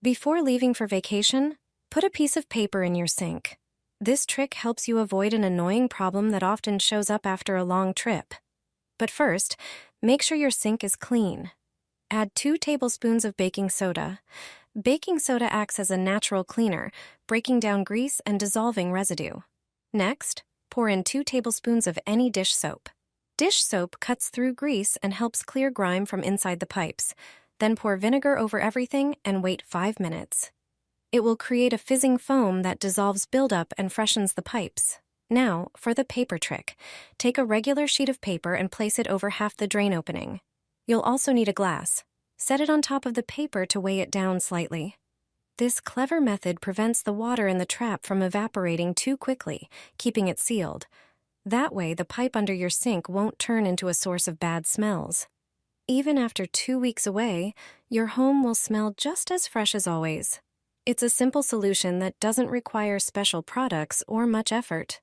Before leaving for vacation, put a piece of paper in your sink. This trick helps you avoid an annoying problem that often shows up after a long trip. But first, make sure your sink is clean. Add 2 tablespoons of baking soda. Baking soda acts as a natural cleaner, breaking down grease and dissolving residue. Next, pour in 2 tablespoons of any dish soap. Dish soap cuts through grease and helps clear grime from inside the pipes. Then pour vinegar over everything and wait 5 minutes. It will create a fizzing foam that dissolves buildup and freshens the pipes. Now, for the paper trick. Take a regular sheet of paper and place it over half the drain opening. You'll also need a glass. Set it on top of the paper to weigh it down slightly. This clever method prevents the water in the trap from evaporating too quickly, keeping it sealed. That way, the pipe under your sink won't turn into a source of bad smells. Even after 2 weeks away, your home will smell just as fresh as always. It's a simple solution that doesn't require special products or much effort.